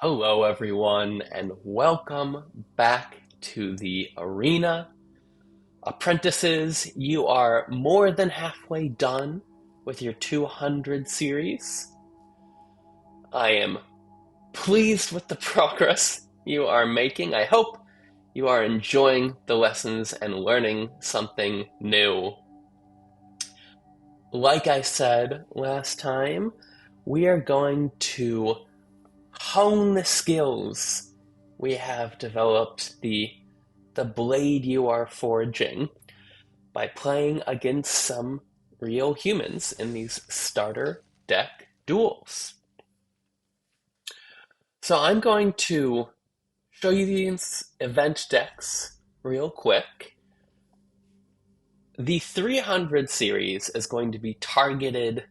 Hello, everyone, and welcome back to the arena. Apprentices, you are more than halfway done with your 200 series. I am pleased with the progress you are making. I hope you are enjoying the lessons and learning something new. Like I said last time, we are going to hone the skills we have developed, the blade you are forging, by playing against some real humans in these starter deck duels. So I'm going to show you these event decks real quick. The 300 series is going to be targeted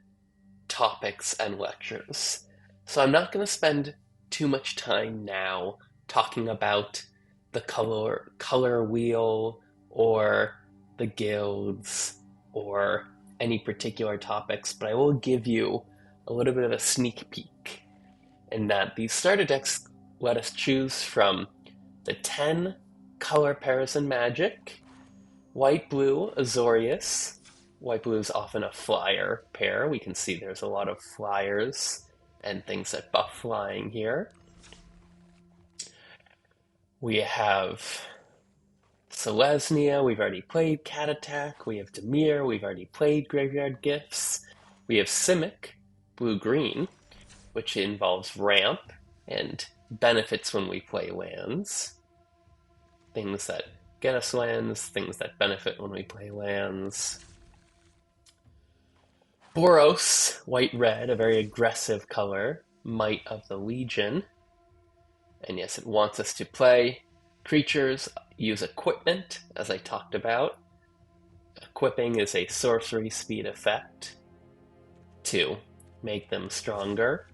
topics and lectures. So I'm not going to spend too much time now talking about the color wheel or the guilds or any particular topics, but I will give you a little bit of a sneak peek in that these starter decks let us choose from the 10 color pairs in Magic. White blue Azorius. White blue is often a flyer pair. We can see there's a lot of flyers and things that buff flying here. We have Selesnya, we've already played Cat Attack. We have Dimir, we've already played Graveyard Gifts. We have Simic, blue-green, which involves ramp and benefits when we play lands. Things that get us lands, things that benefit when we play lands. Boros, white-red, a very aggressive color, Might of the Legion. And yes, it wants us to play creatures, use equipment, as I talked about. Equipping is a sorcery speed effect to make them stronger.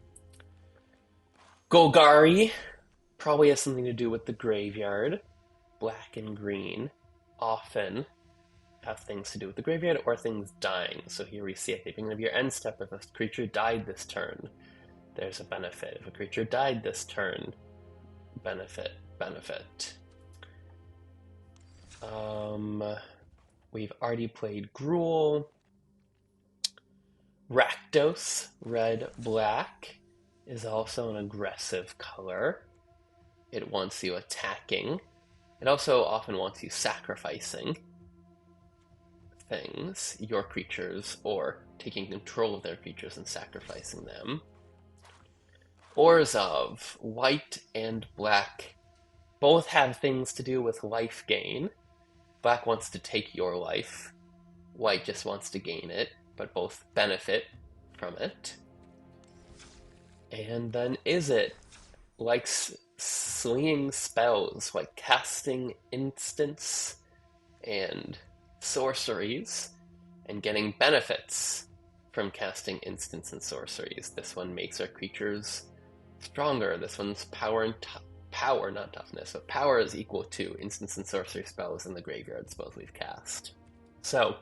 Golgari probably has something to do with the graveyard. Black and green often have things to do with the graveyard or things dying. So here we see at the beginning of your end step, if a creature died this turn, there's a benefit. If a creature died this turn, benefit. We've already played Gruul. Rakdos, red-black, is also an aggressive color. It wants you attacking. It also often wants you sacrificing things, your creatures, or taking control of their creatures and sacrificing them. Orzhov, white and black, both have things to do with life gain. Black wants to take your life. White just wants to gain it, but both benefit from it. And then Izzet likes slinging spells, like casting instants and sorceries, and getting benefits from casting instants and sorceries. This one makes our creatures stronger. This one's power, not toughness, but power is equal to instants and sorcery spells in the graveyard spells we've cast. So,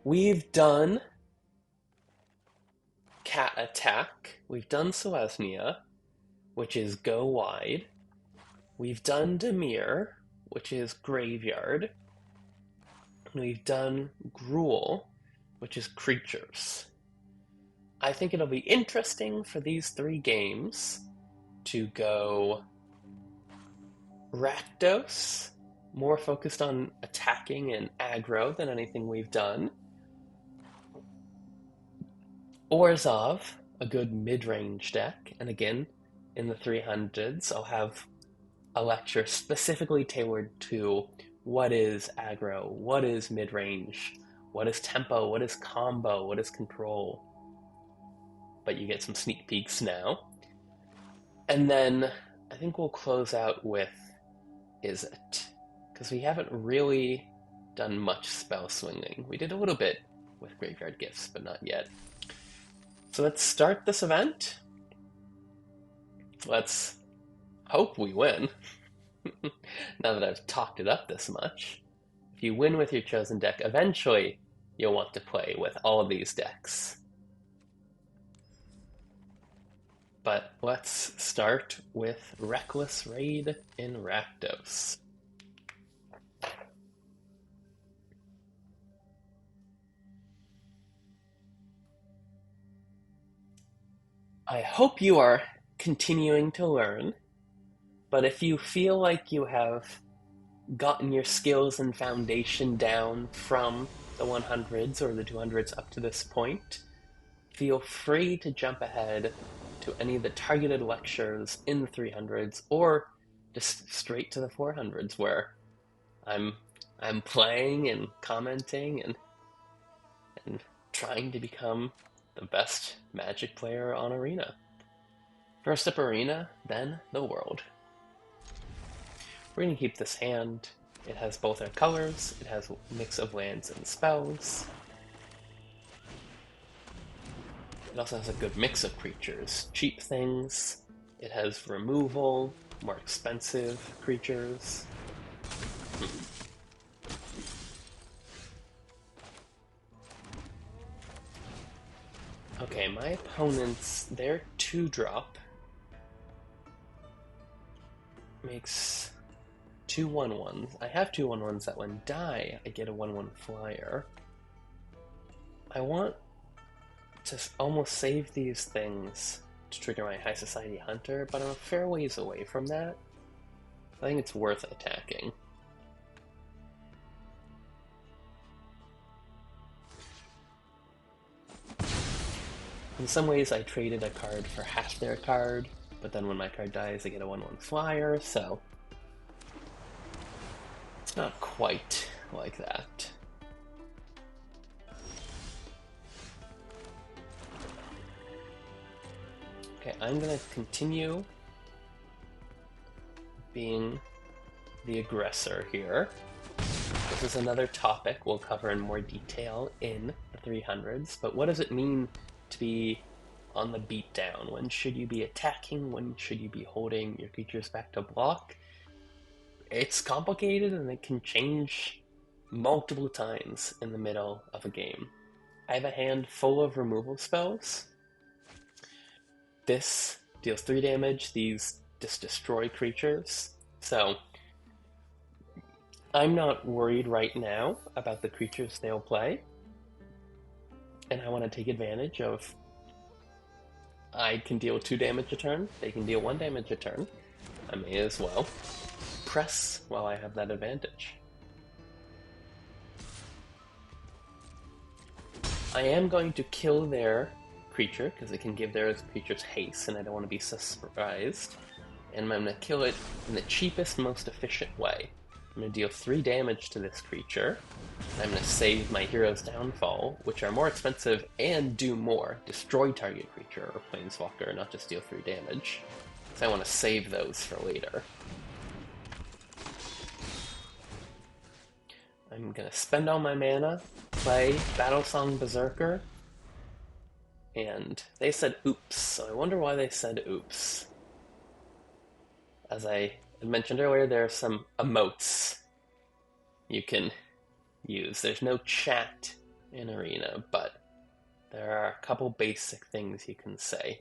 we've done Cat Attack, we've done Selesnya, which is go wide, we've done Dimir, which is graveyard, and we've done Gruul, which is creatures. I think it'll be interesting for these three games to go Rakdos, more focused on attacking and aggro than anything we've done. Orzhov, a good mid-range deck, and again, in the 300s, I'll have a lecture specifically tailored to what is aggro, what is mid-range, what is tempo, what is combo, what is control. But you get some sneak peeks now. And then I think we'll close out with Izzet, because we haven't really done much spell swinging. We did a little bit with Graveyard Gifts, but not yet. So let's start this event. Let's hope we win. Now that I've talked it up this much. If you win with your chosen deck, eventually you'll want to play with all of these decks. But let's start with Reckless Raid in Rakdos. I hope you are continuing to learn, but if you feel like you have gotten your skills and foundation down from the 100s or the 200s up to this point, feel free to jump ahead to any of the targeted lectures in the 300s or just straight to the 400s where I'm playing and commenting and trying to become the best Magic player on Arena. First up Arena, then the world. We're going to keep this hand. It has both our colors, it has a mix of lands and spells. It also has a good mix of creatures. Cheap things, it has removal, more expensive creatures. Okay, my opponents, their 2-drop makes 2 1/1s. I have 2 1/1s that when die, I get a 1/1 flyer. I want to almost save these things to trigger my High Society Hunter, but I'm a fair ways away from that. I think it's worth attacking. In some ways, I traded a card for half their card, but then when my card dies, I get a 1/1 flyer, so it's not quite like that. Okay, I'm gonna continue being the aggressor here. This is another topic we'll cover in more detail in the 300s, but what does it mean to be on the beatdown? When should you be attacking? When should you be holding your creatures back to block? It's complicated and it can change multiple times in the middle of a game. I have a hand full of removal spells. This deals 3 damage, these just destroy creatures. So I'm not worried right now about the creatures they'll play. And I want to take advantage of I can deal 2 damage a turn, they can deal 1 damage a turn. I may as well press while I have that advantage. I am going to kill their creature, because it can give their creatures haste, and I don't want to be surprised. And I'm going to kill it in the cheapest, most efficient way. I'm going to deal 3 damage to this creature. I'm going to save my Hero's Downfall, which are more expensive and do more. Destroy target creature or planeswalker, not just deal 3 damage. So I want to save those for later. I'm going to spend all my mana, play Battlesong Berserker, and they said oops, so I wonder why they said oops. As I mentioned earlier, there are some emotes you can use. There's no chat in Arena, but there are a couple basic things you can say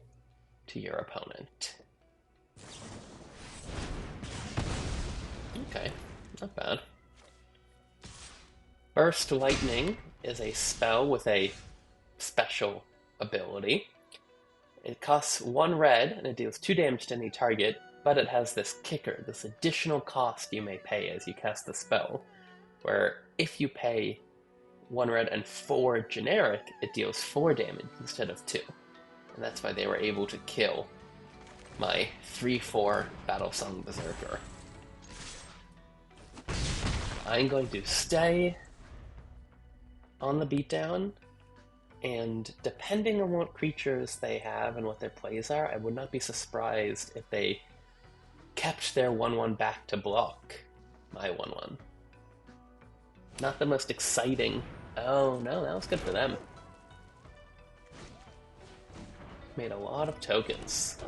to your opponent. Okay, not bad. Burst Lightning is a spell with a special ability. It costs 1 red, and it deals 2 damage to any target, but it has this kicker, this additional cost you may pay as you cast the spell, where if you pay 1 red and 4 generic, it deals 4 damage instead of 2. And that's why they were able to kill my 3/4 Battlesong Berserker. I'm going to stay on the beatdown, and depending on what creatures they have and what their plays are, I would not be surprised if they kept their 1/1 back to block my 1/1. Not the most exciting. Oh no, that was good for them. Made a lot of tokens.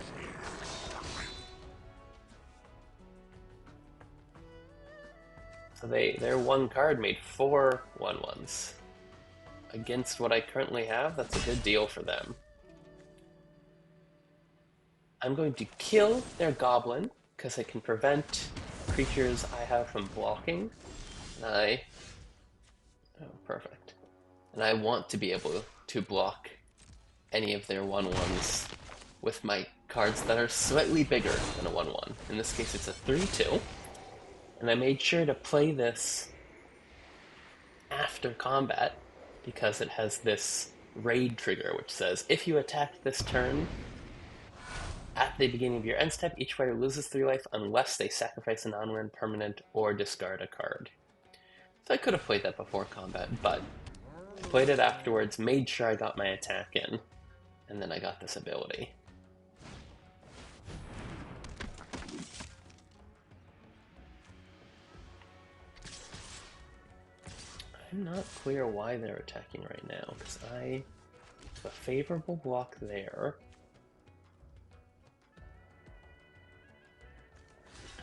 So their 1 card made 4 1/1s. Against what I currently have, that's a good deal for them. I'm going to kill their goblin, because it can prevent creatures I have from blocking. And oh, perfect. And I want to be able to block any of their 1/1s with my cards that are slightly bigger than a 1/1. In this case, it's a 3/2. And I made sure to play this after combat because it has this raid trigger, which says, if you attack this turn, at the beginning of your end step, each player loses 3 life unless they sacrifice a non-land permanent or discard a card. So I could have played that before combat, but I played it afterwards, made sure I got my attack in, and then I got this ability. I'm not clear why they're attacking right now, because I have a favorable block there.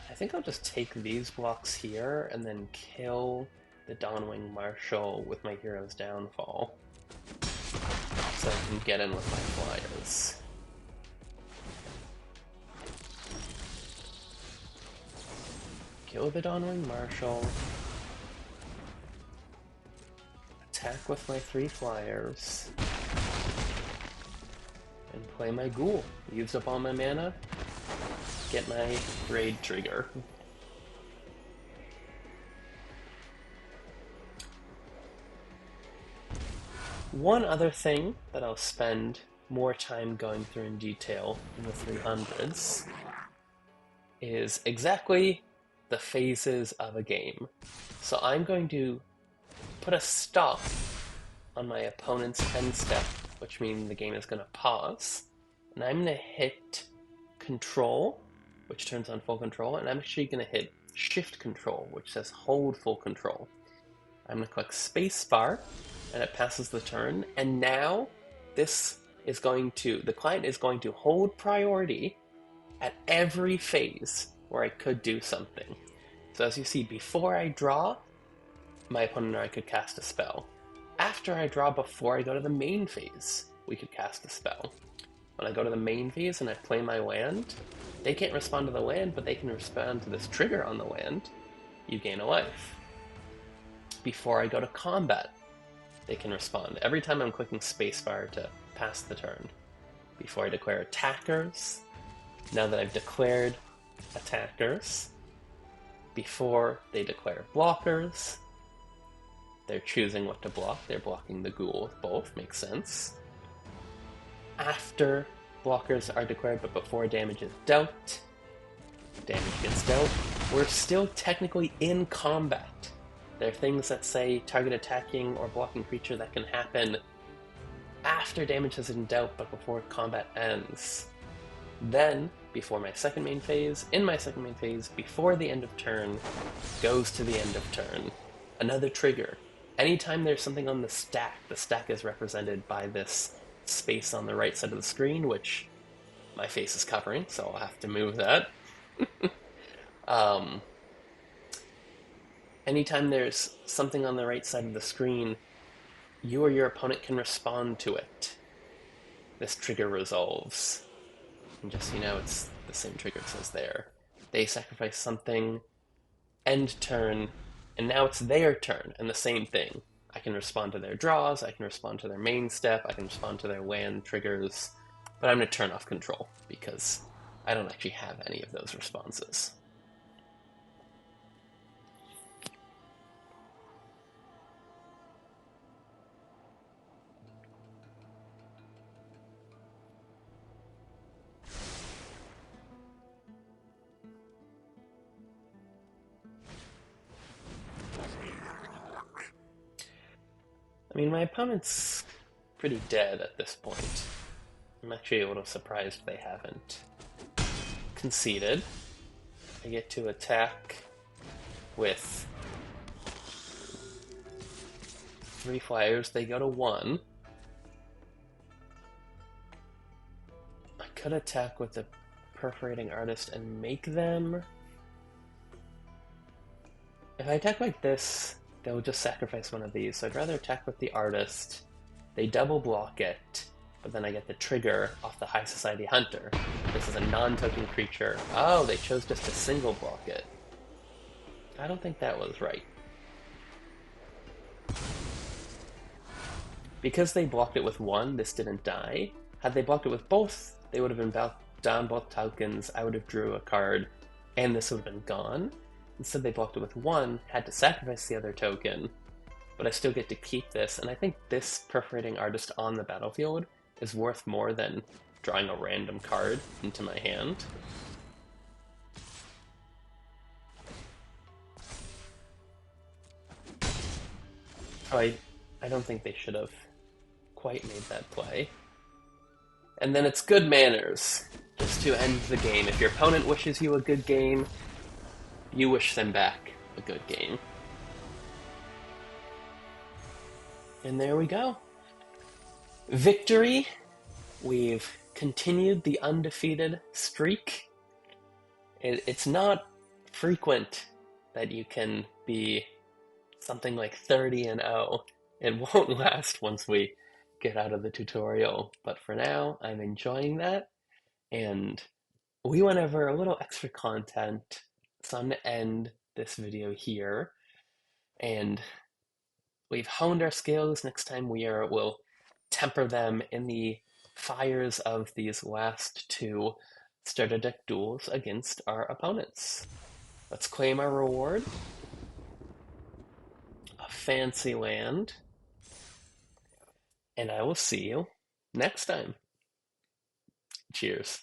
I think I'll just take these blocks here and then kill the Dawnwing Marshal with my Hero's Downfall, so I can get in with my flyers. Kill the Dawnwing Marshal, attack with my 3 flyers, and play my Ghoul. Use up all my mana, get my raid trigger. One other thing that I'll spend more time going through in detail in the 300s is exactly the phases of a game. So I'm going to put a stop on my opponent's end step, which means the game is going to pause, and I'm going to hit Control, which turns on full control, and I'm actually going to hit Shift Control, which says hold full control. I'm going to click Spacebar, and it passes the turn, and now this is going to, the client is going to hold priority at every phase where I could do something. So as you see, before I draw, my opponent or I could cast a spell. After I draw, before I go to the main phase, we could cast a spell. When I go to the main phase and I play my land, they can't respond to the land, but they can respond to this trigger on the land. You gain a life. Before I go to combat, they can respond. Every time I'm clicking spacebar to pass the turn. Before I declare attackers, now that I've declared attackers, before they declare blockers, they're choosing what to block. They're blocking the Ghoul with both, makes sense. After blockers are declared, but before damage is dealt, damage gets dealt, we're still technically in combat. There are things that say target attacking or blocking creature that can happen after damage has been dealt, but before combat ends. Then, before my second main phase, in my second main phase, before the end of turn, goes to the end of turn. Another trigger. Anytime there's something on the stack is represented by this space on the right side of the screen, which my face is covering, so I'll have to move that. Anytime there's something on the right side of the screen, you or your opponent can respond to it. This trigger resolves. And just so you know, it's the same trigger it says there. They sacrifice something, end turn, and now it's their turn, and the same thing. I can respond to their draws, I can respond to their main step, I can respond to their land triggers, but I'm going to turn off control, because I don't actually have any of those responses. I mean, my opponent's pretty dead at this point. I'm actually a little surprised they haven't conceded. I get to attack with 3 flyers. They go to 1. I could attack with the Perforating Artist and make them... If I attack like this, they'll just sacrifice one of these, so I'd rather attack with the Artist. They double block it, but then I get the trigger off the High Society Hunter. This is a non-token creature. Oh, they chose just to single block it. I don't think that was right. Because they blocked it with one, this didn't die. Had they blocked it with both, they would have been down both tokens, I would have drew a card, and this would have been gone. Instead they blocked it with one, had to sacrifice the other token, but I still get to keep this, and I think this Perforating Artist on the battlefield is worth more than drawing a random card into my hand. So I don't think they should have quite made that play. And then it's good manners, just to end the game. If your opponent wishes you a good game, you wish them back a good game. And there we go. Victory. We've continued the undefeated streak. It's not frequent that you can be something like 30-0. It won't last once we get out of the tutorial, but for now, I'm enjoying that, and we went over a little extra content, so I'm going to end this video here, and we've honed our skills. Next time we'll temper them in the fires of these last two starter deck duels against our opponents. Let's claim our reward. A fancy land. And I will see you next time. Cheers.